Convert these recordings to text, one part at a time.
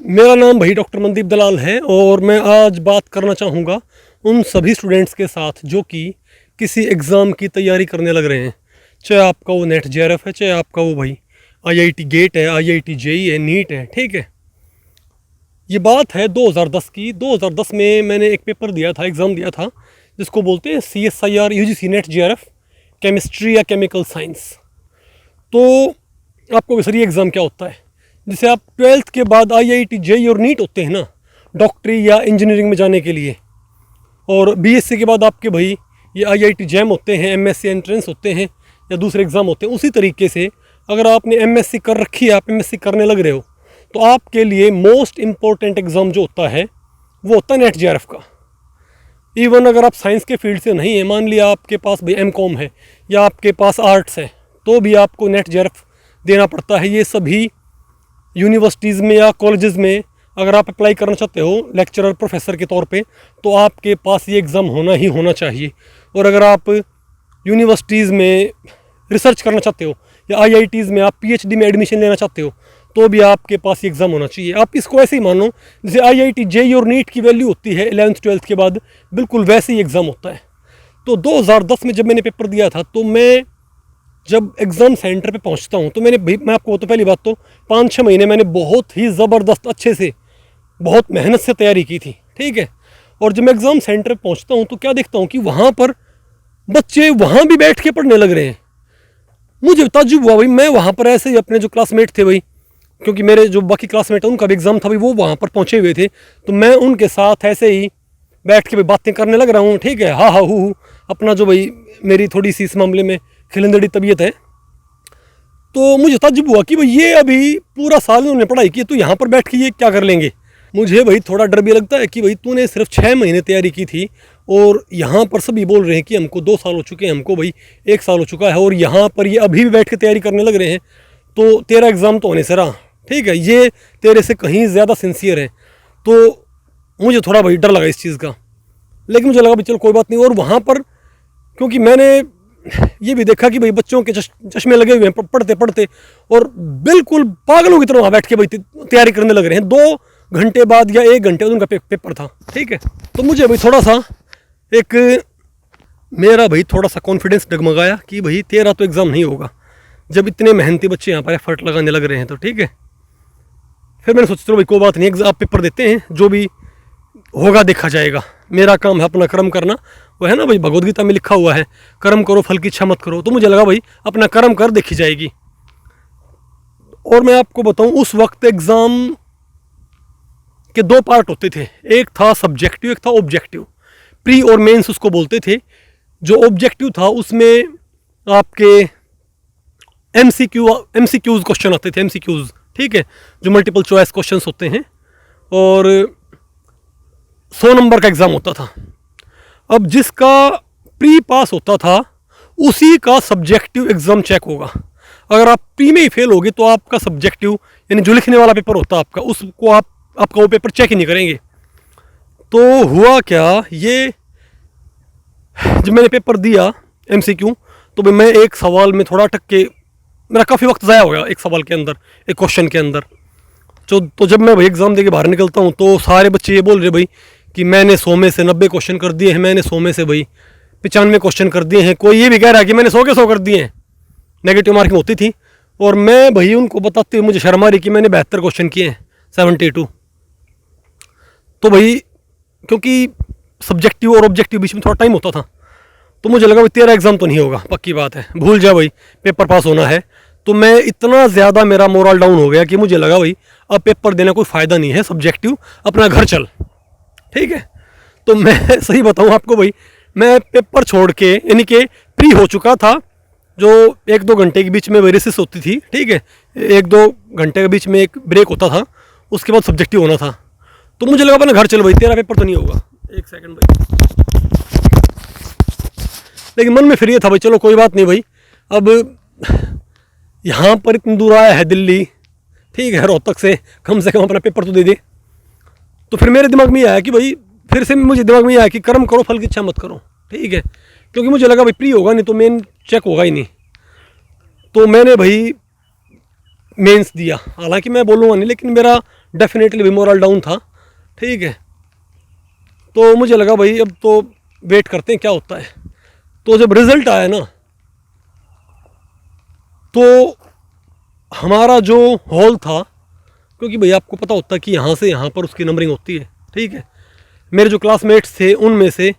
मेरा नाम भाई डॉक्टर मनदीप दलाल है और मैं आज बात करना चाहूँगा उन सभी स्टूडेंट्स के साथ जो कि किसी एग्ज़ाम की तैयारी करने लग रहे हैं। चाहे आपका वो नेट जेआरएफ है, चाहे आपका वो भाई आईआईटी गेट है, आईआईटी जेई है, नीट है, ठीक है। ये बात है 2010 की। 2010 में मैंने एक पेपर दिया था, एग्ज़ाम दिया था, जिसको बोलते हैं CSIR UGC net JRF chemistry या केमिकल साइंस। तो आपको सर ये एग्ज़ाम क्या होता है? जिसे आप 12th के बाद आईआईटी जेई और नीट होते हैं ना, डॉक्टरी या इंजीनियरिंग में जाने के लिए, और बीएससी के बाद आपके भाई ये आईआईटी जैम होते हैं, एमएससी एंट्रेंस होते हैं या दूसरे एग्ज़ाम होते हैं। उसी तरीके से अगर आपने एमएससी कर रखी है, आप एमएससी करने लग रहे हो, तो आपके लिए मोस्ट इम्पॉर्टेंट एग्ज़ाम जो होता है वो होता है नेट जेआरएफ का। इवन अगर आप साइंस के फील्ड से नहीं है, मान लिया आपके पास भाई एमकॉम है या आपके पास आर्ट्स है, तो भी आपको नेट जेआरएफ देना पड़ता है। ये सभी यूनिवर्सिटीज़ में या कॉलेजेस में अगर आप अप्लाई करना चाहते हो लेक्चरर प्रोफेसर के तौर पे, तो आपके पास ये एग्ज़ाम होना ही होना चाहिए। और अगर आप यूनिवर्सिटीज़ में रिसर्च करना चाहते हो या आईआईटीज़ में आप पीएचडी में एडमिशन लेना चाहते हो, तो भी आपके पास ये एग्ज़ाम होना चाहिए। आप इसको ऐसे ही मानो जैसे आईआईटी जेई और नीट की वैल्यू होती है 11th-12th के बाद, बिल्कुल वैसे ही एग्ज़ाम होता है। तो 2010 में जब मैंने पेपर दिया था, तो मैं जब एग्ज़ाम सेंटर पे पहुंचता हूं, तो मैं आपको तो पहली बात तो 5-6 महीने मैंने बहुत ही ज़बरदस्त अच्छे से बहुत मेहनत से तैयारी की थी, ठीक है। और जब मैं एग्ज़ाम सेंटर पे पहुंचता हूं तो क्या देखता हूं कि वहाँ पर बच्चे वहाँ भी बैठ के पढ़ने लग रहे हैं। मुझे ताज्जुब हुआ भाई, मैं वहाँ पर ऐसे ही अपने जो क्लासमेट थे भाई, क्योंकि मेरे जो बाकी क्लासमेट हैं उनका भी एग्ज़ाम था भाई, वो वहाँ पर पहुँचे हुए थे, तो मैं उनके साथ ऐसे ही बैठ के भाई बातें करने लग रहा हूँ, ठीक है। हाँ हाँ हूँ अपना जो भाई मेरी थोड़ी सी इस मामले में खिलंदड़ी तबीयत है। तो मुझे ताज्जुब हुआ कि भाई ये अभी पूरा साल उन्होंने पढ़ाई की, तो यहाँ पर बैठ के ये क्या कर लेंगे। मुझे भाई थोड़ा डर भी लगता है कि भाई तूने सिर्फ 6 महीने तैयारी की थी और यहाँ पर सभी बोल रहे हैं कि हमको 2 साल हो चुके हैं, हमको भाई 1 साल हो चुका है, और यहाँ पर ये अभी भी बैठ के तैयारी करने लग रहे हैं। तो तेरा एग्ज़ाम तो होने से रहा, ठीक है, ये तेरे से कहीं ज़्यादा सिंसियर है। तो मुझे थोड़ा भाई डर लगा इस चीज़ का, लेकिन मुझे लगा भाई चलो कोई बात नहीं। और वहाँ पर क्योंकि मैंने ये भी देखा कि भाई बच्चों के चश्मे लगे हुए हैं पढ़ते पढ़ते, और बिल्कुल पागलों की तरह वहाँ बैठ के भाई तैयारी करने लग रहे हैं। 2 घंटे बाद या 1 घंटे उनका पेपर था, ठीक है। तो मुझे भाई थोड़ा सा मेरा भाई थोड़ा सा कॉन्फिडेंस डगमगाया कि भाई तेरा तो एग्ज़ाम नहीं होगा, जब इतने मेहनती बच्चे यहाँ पर एफर्ट लगाने लग रहे हैं, तो ठीक है। फिर मैंने सोचा चलो भाई कोई बात नहीं, आप पेपर देते हैं, जो भी होगा देखा जाएगा। मेरा काम है अपना कर्म करना, वो है ना भाई भगवद गीता में लिखा हुआ है, कर्म करो फल की इच्छा मत करो। तो मुझे लगा भाई अपना कर्म कर, देखी जाएगी। और मैं आपको बताऊं, उस वक्त एग्ज़ाम के 2 पार्ट होते थे, एक था सब्जेक्टिव, एक था ऑब्जेक्टिव। प्री और मेंस उसको बोलते थे। जो ऑब्जेक्टिव था उसमें आपके एमसीक्यूज़ क्वेश्चन आते थे, एमसीक्यूज़, ठीक है, जो मल्टीपल चॉइस क्वेश्चन होते हैं, और 100 नंबर का एग्ज़ाम होता था। अब जिसका प्री पास होता था उसी का सब्जेक्टिव एग्ज़ाम चेक होगा। अगर आप प्री में ही फेल होगे तो आपका सब्जेक्टिव यानी जो लिखने वाला पेपर होता है आपका, उसको आपका वो पेपर चेक ही नहीं करेंगे। तो हुआ क्या, ये जब मैंने पेपर दिया एमसीक्यू, तो मैं एक सवाल में थोड़ा अटक के, मेरा काफ़ी वक्त ज़ाया हो गया एक सवाल के अंदर, एक क्वेश्चन के अंदर। तो जब मैं भाई एग्ज़ाम दे के बाहर निकलता हूँ तो सारे बच्चे ये बोल रहे भाई कि मैंने 100 में से 90 क्वेश्चन कर दिए हैं, मैंने 100 में से भाई 95 क्वेश्चन कर दिए हैं। कोई ये भी कह रहा है कि मैंने 100 के 100 कर दिए हैं। नेगेटिव मार्किंग होती थी, और मैं भाई उनको बताते हुए मुझे शर्म आ रही कि मैंने 72 क्वेश्चन किए हैं, 72। तो भाई क्योंकि सब्जेक्टिव और ऑब्जेक्टिव बीच में थोड़ा टाइम होता था, तो मुझे लगा भाई तेरा एग्ज़ाम तो नहीं होगा, पक्की बात है, भूल जा भाई, पेपर पास होना है। तो मैं इतना ज़्यादा मेरा मोरल डाउन हो गया कि मुझे लगा भाई अब पेपर देना कोई फ़ायदा नहीं है, सब्जेक्टिव, अपना घर चल, ठीक है। तो मैं सही बताऊं आपको भाई, मैं पेपर छोड़ के, यानी कि प्री हो चुका था, जो 1-2 घंटे के बीच में रेसिस होती थी, ठीक है, 1-2 घंटे के बीच में एक ब्रेक होता था, उसके बाद सब्जेक्टिव होना था। तो मुझे लगा अपना घर चल भाई, तेरा पेपर तो नहीं होगा। 1 सेकंड भाई, लेकिन मन में फिर ये था भाई चलो कोई बात नहीं भाई, अब यहाँ पर इतनी दूर आया है दिल्ली, ठीक है, रोहतक से कम अपना पेपर तो दे दे। तो फिर मेरे दिमाग में ये आया कि भाई, फिर से मुझे दिमाग में ये आया कि कर्म करो फल की इच्छा मत करो, ठीक है, क्योंकि मुझे लगा भाई प्री होगा नहीं तो मेन चेक होगा ही नहीं। तो मैंने भाई मेंस दिया, हालांकि मैं बोलूँगा नहीं, लेकिन मेरा डेफिनेटली भी मोरल डाउन था, ठीक है। तो मुझे लगा भाई अब तो वेट करते हैं क्या होता है। तो जब रिज़ल्ट आया ना, तो हमारा जो हॉल था, क्योंकि भाई आपको पता होता है कि यहाँ से यहाँ पर उसकी नंबरिंग होती है, ठीक है। मेरे जो क्लासमेट्स थे उनमें से,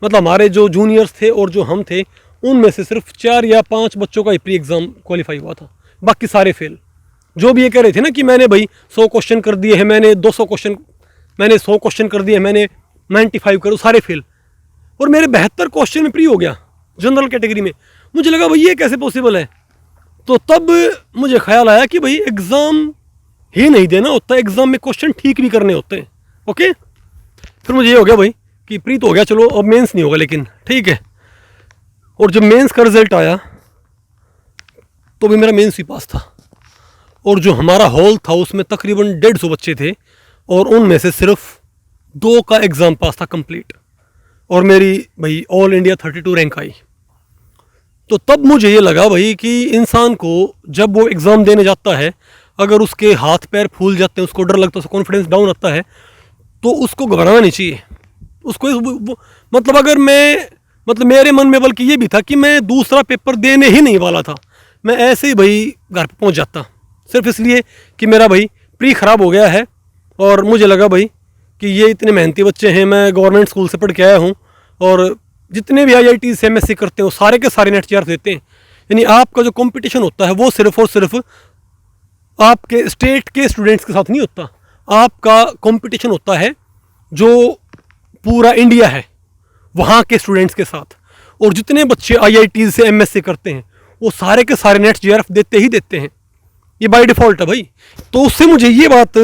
मतलब हमारे जो जूनियर्स थे और जो हम थे, उनमें से सिर्फ 4 या 5 बच्चों का ही प्री एग्ज़ाम क्वालिफाई हुआ था, बाकी सारे फेल। जो भी ये कह रहे थे ना कि मैंने भाई 100 क्वेश्चन कर दिए हैं, मैंने 200 क्वेश्चन, मैंने 100 क्वेश्चन कर दिए, मैंने 95 करो, सारे फेल। और मेरे 72 क्वेश्चन में प्री हो गया जनरल कैटेगरी में। मुझे लगा भाई ये कैसे पॉसिबल है। तो तब मुझे ख्याल आया कि भाई एग्ज़ाम ही नहीं देना होता, एग्ज़ाम में क्वेश्चन ठीक भी करने होते हैं। ओके, फिर मुझे ये हो गया भाई कि प्री तो हो गया, चलो अब मेंस नहीं होगा, लेकिन ठीक है। और जब मेंस का रिज़ल्ट आया तो भी मेरा मेंस ही पास था, और जो हमारा हॉल था उसमें तकरीबन 150 बच्चे थे, और उनमें से सिर्फ 2 का एग्ज़ाम पास था कंप्लीट, और मेरी भाई ऑल इंडिया 32 रैंक आई। तो तब मुझे ये लगा भाई कि इंसान को जब वो एग्ज़ाम देने जाता है, अगर उसके हाथ पैर फूल जाते हैं, उसको डर लगता है, उसका कॉन्फिडेंस डाउन आता है, तो उसको घबराना नहीं चाहिए। उसको मतलब अगर मैं, मतलब मेरे मन में बल्कि ये भी था कि मैं दूसरा पेपर देने ही नहीं वाला था, मैं ऐसे ही भाई घर पे पहुंच जाता, सिर्फ इसलिए कि मेरा भाई प्री ख़राब हो गया है। और मुझे लगा भाई कि ये इतने मेहनती बच्चे हैं, मैं गवर्नमेंट स्कूल से पढ़ के आया हूँ, और जितने भी IIT से MSc करते हैं वो सारे के सारे नेट JRF देते हैं। यानी आपका जो कंपटीशन होता है वो सिर्फ और सिर्फ आपके स्टेट के स्टूडेंट्स के साथ नहीं होता, आपका कंपटीशन होता है जो पूरा इंडिया है वहाँ के स्टूडेंट्स के साथ। और जितने बच्चे IIT से MSc करते हैं वो सारे के सारे नेट JRF देते ही देते हैं, ये बाय डिफ़ॉल्ट है भाई। तो उससे मुझे ये बात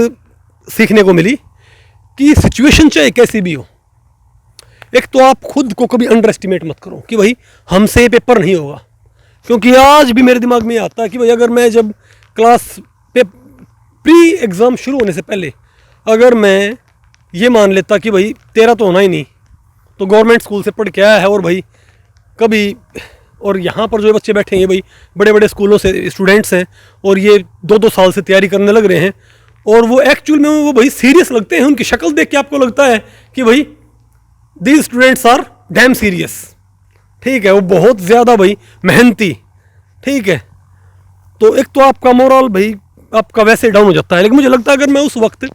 सीखने को मिली कि सिचुएशन चाहे कैसी भी हो, एक तो आप खुद को कभी अंडर एस्टिमेट मत करो कि भाई हमसे ये पेपर नहीं होगा। क्योंकि आज भी मेरे दिमाग में आता है कि भाई अगर मैं जब क्लास पे प्री एग्ज़ाम शुरू होने से पहले अगर मैं ये मान लेता कि भाई तेरा तो होना ही नहीं, तो गवर्नमेंट स्कूल से पढ़ के आया है और भाई कभी, और यहाँ पर जो बच्चे बैठे हैं ये भाई बड़े बड़े स्कूलों से स्टूडेंट्स हैं, और ये 2-2 साल से तैयारी करने लग रहे हैं, और वो एक्चुअल में वो भाई सीरियस लगते हैं। उनकी शक्ल देख के आपको लगता है कि भाई these students are damn serious, ठीक है, वो बहुत ज़्यादा भाई मेहनती, ठीक है। तो एक तो आपका मोरल भाई आपका वैसे डाउन हो जाता है। लेकिन मुझे लगता है अगर मैं उस वक्त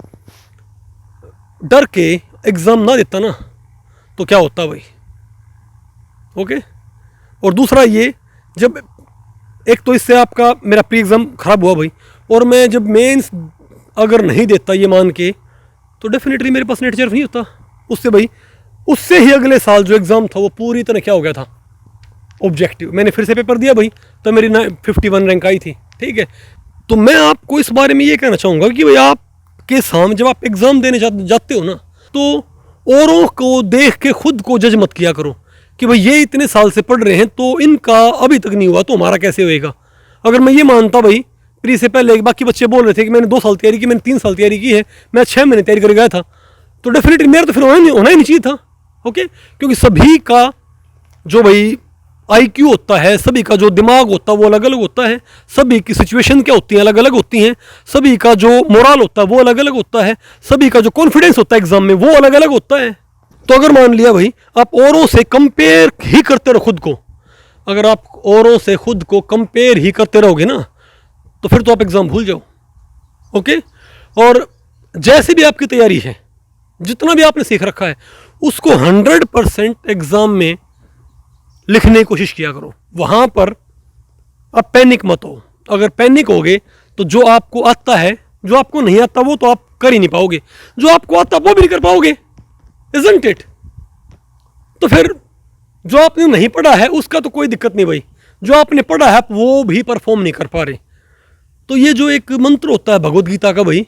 डर के एग्ज़ाम ना देता ना तो क्या होता भाई। ओके, और दूसरा ये, जब एक तो इससे आपका मेरा प्री एग्ज़ाम ख़राब हुआ भाई, और मैं जब मेंस अगर नहीं देता ये मान के, तो डेफिनेटली मेरे पास नेट JRF नहीं होता। उससे भाई उससे ही अगले साल जो एग्ज़ाम था वो पूरी तरह क्या हो गया था, ऑब्जेक्टिव। मैंने फिर से पेपर दिया भाई, तो मेरी 51 रैंक आई थी, ठीक है। तो मैं आपको इस बारे में ये कहना चाहूँगा कि भाई आपके सामने जब आप एग्ज़ाम देने जाते हो ना, तो औरों को देख के खुद को जज मत किया करो कि भाई ये इतने साल से पढ़ रहे हैं तो इनका अभी तक नहीं हुआ तो हमारा कैसे होएगा। अगर मैं ये मानता भाई प्री से पहले बाकी बच्चे बोल रहे थे कि मैंने 2 साल तैयारी की, मैंने 3 साल तैयारी की है, मैं 6 महीने तैयारी कर गया था, तो डेफिनेटली मेरा तो फिर होना ही नहीं चाहिए था। ओके, क्योंकि सभी का जो भाई IQ होता है, सभी का जो दिमाग होता है वो अलग अलग होता है, सभी की सिचुएशन क्या होती है अलग अलग होती हैं, सभी का जो मोरल होता है वो अलग अलग होता है, सभी का जो कॉन्फिडेंस होता है एग्जाम में वो अलग अलग होता है। तो अगर मान लिया भाई आप औरों से कंपेयर ही करते रहो खुद को, अगर आप औरों से खुद को कंपेयर ही करते रहोगे ना, तो फिर तो आप एग्ज़ाम भूल जाओ। ओके, और जैसे भी आपकी तैयारी है, जितना भी आपने सीख रखा है, उसको 100% एग्ज़ाम में लिखने की कोशिश किया करो। वहाँ पर आप पैनिक मत हो। अगर पैनिक होगे तो जो आपको आता है, जो आपको नहीं आता वो तो आप कर ही नहीं पाओगे, जो आपको आता वो भी नहीं कर पाओगे, इज़न्ट इट। तो फिर जो आपने नहीं पढ़ा है उसका तो कोई दिक्कत नहीं भाई, जो आपने पढ़ा है वो भी परफॉर्म नहीं कर पा रहे। तो ये जो एक मंत्र होता है भगवद गीता का भाई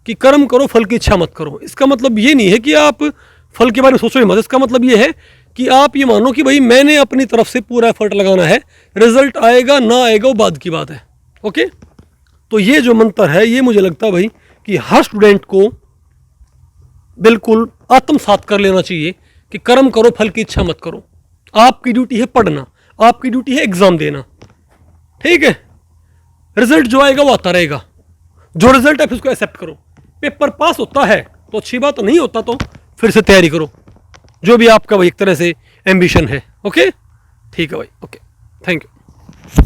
कि कर्म करो फल की इच्छा मत करो, इसका मतलब ये नहीं है कि आप फल के बारे में सोचो ही मत। इसका मतलब ये है कि आप ये मानो कि भाई मैंने अपनी तरफ से पूरा एफर्ट लगाना है, रिजल्ट आएगा ना आएगा वो बाद की बात है। ओके, तो ये जो मंत्र है ये मुझे लगता है भाई कि हर स्टूडेंट को बिल्कुल आत्मसात कर लेना चाहिए कि कर्म करो फल की इच्छा मत करो। आपकी ड्यूटी है पढ़ना, आपकी ड्यूटी है एग्ज़ाम देना, ठीक है। रिजल्ट जो आएगा वो आता रहेगा, जो रिजल्ट है फिर उसको एक्सेप्ट करो, पेपर पास होता है तो अच्छी बात, नहीं होता तो फिर से तैयारी करो, जो भी आपका भाई एक तरह से एम्बिशन है। ओके, ठीक है भाई, ओके, थैंक यू।